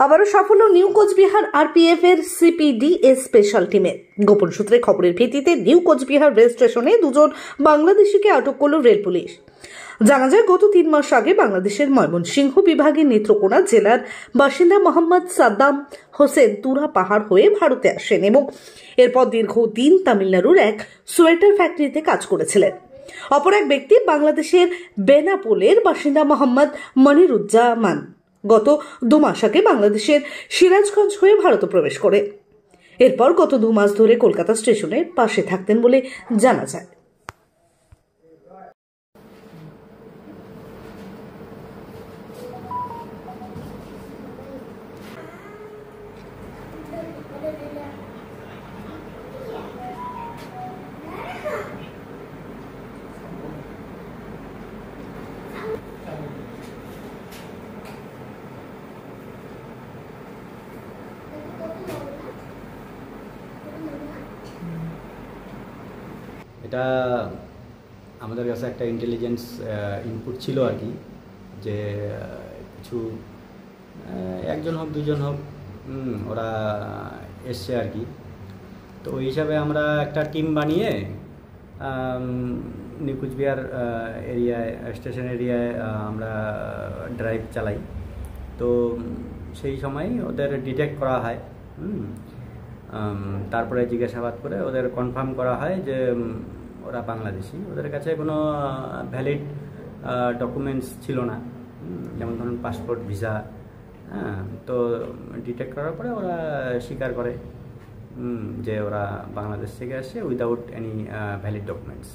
আবারও সাফল্য new Cooch Behar RPF এর সিপিডিএস স্পেশাল টিমের। গোপন সূত্রে খবরের ভিত্তিতে নিউ কোচবিহার রেল স্টেশনে দুজন বাংলাদেশিকে আটক করল রেল পুলিশ। জানা যায়, গত 3 মাস আগে বাংলাদেশের ময়মনসিংহ বিভাগের নেত্রকোনা জেলার বাসিন্দা মোহাম্মদ সাদ্দাম হোসেন তুরা পাহাড় হয়ে ভারতে আসেন এবং এরপর দীর্ঘদিন তামিলনাড়ুর এক সোয়েটার ফ্যাক্টরিতে কাজ করেছিলেন। অপর এক ব্যক্তি বাংলাদেশের বেনাপোলের বাসিন্দা মোহাম্মদ মনিরুজ্জামান গত 2 মাস আগে বাংলাদেশের সিরাজগঞ্জ হয়ে ভারতে প্রবেশ করে। এরপর গত 2 মাস ধরে কলকাতা স্টেশনের পাশে থাকতেন বলে জানা যায়। এটা আমাদের কাছে একটা ইন্টেলিজেন্স ইনপুট ছিল আর কি, যে কিছু একজন হোক দুজন হোক ওরা এসছে আর কি। তো ওই হিসাবে আমরা একটা টিম বানিয়ে নিউ কোচবিহার এরিয়ায়, স্টেশন এরিয়ায় আমরা ড্রাইভ চালাই। তো সেই সময় ওদের ডিটেক্ট করা হয়, তারপরে জিজ্ঞাসাবাদ করে ওদের কনফার্ম করা হয় যে ওরা বাংলাদেশি। ওদের কাছে কোনো ভ্যালিড ডকুমেন্টস ছিল না, যেমন ধরুন পাসপোর্ট, ভিসা। তো ডিটেক্ট করার পরে ওরা স্বীকার করে যে ওরা বাংলাদেশ থেকে আসে উইদাউট এনি ভ্যালিড ডকুমেন্টস।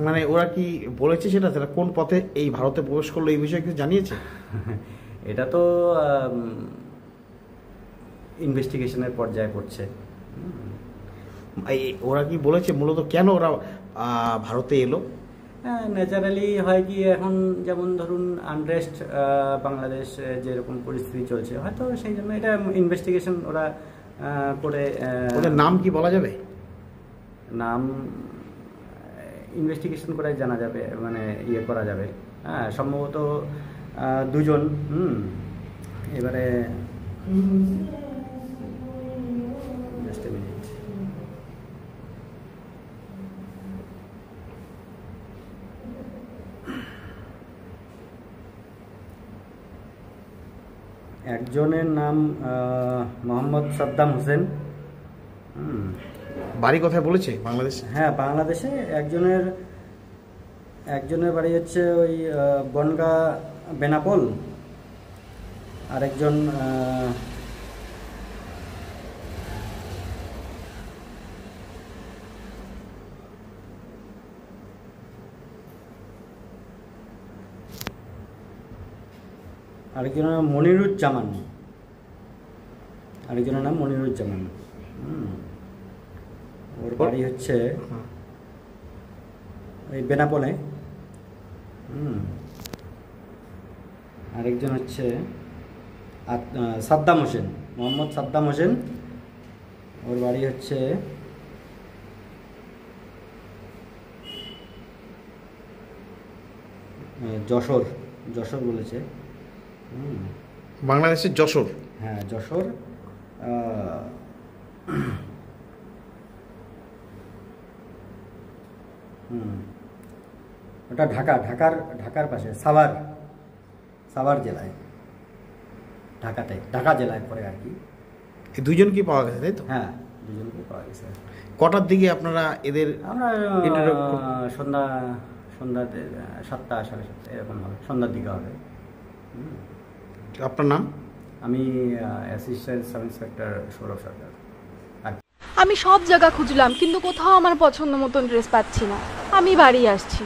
মানে ওরা কি বলেছে সেটা কোন পথে এই ভারতে প্রবেশ করলো এই বিষয়ে কিছু জানিয়েছে? এটা তো ইনভেস্টিগেশনের পর্যায়ে পড়ছে। ওরা কি বলেছে মূলত কেন ওরা ভারতে এলো? ন্যাচারালি হয় কি, এখন যেমন ধরুন আনরেস্ট বাংলাদেশ যেরকম পরিস্থিতি চলছে, হয়তো সেই জন্য এটা ইনভেস্টিগেশন ওরা করে। ওদের নাম কি বলা যাবে? নাম ইনভেস্টিগেশন করে জানা যাবে, মানে ইয়ে করা যাবে। সম্ভবত 2 জন। এবারে জাস্ট এ মিনিট। একজনের নাম মোহাম্মদ সাদ্দাম হোসেন। বাড়ি কোথায় বলেছে? বাংলাদেশে? হ্যাঁ, বাংলাদেশে। একজনের বাড়ি হচ্ছে ওই বনগা বেনাপোল, আরেকজন মনিরুজ্জামান। আরেকজনের নাম মনিরুজ্জামান। ওর বাড়ি হচ্ছে ওই বেনাপোলে। আরেকজন হচ্ছে সাদ্দাম হোসেন, মোহাম্মদ সাদ্দাম হোসেন। ওর বাড়ি হচ্ছে যশোর বলেছে। বাংলাদেশের যশোর? হ্যাঁ, যশোর। ওটা ঢাকার পাশে সাভার জেলায়, ঢাকা জেলায় পড়ে আর কি। এই 2 জন কি পাওয়া গেছে, তাই তো? হ্যাঁ, 2 জনকে পাওয়া গেছে। কটার দিকে আপনারা এদের? আমরা সন্ধ্যা 7টা 7:30 এরকম হবে, সন্ধ্যার দিকে হবে। আপনার নাম? আমি অ্যাসিস্ট্যান্ট সাব ইন্সপেক্টর সৌরভ সরকার। আমি সব জায়গা খুঁজলাম, কিন্তু কোথাও আমার পছন্দ মতন ড্রেস পাচ্ছি না। আমি বাড়ি আসছি।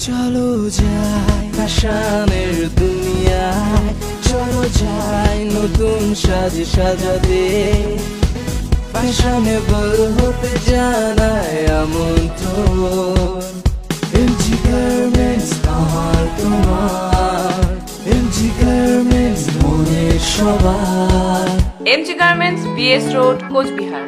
চলো যাই ফ্যাশনের দুনিয়ায়, চলো যাই নতুন সাজাতে। ফ্যাশনেবল হতে জানায় আমন্ত্রণ। এমজি গার্মেন্টস আমার তোমার, এমজি গার্মেন্টস মনের সবার। MG garments, BS road, Cooch Behar.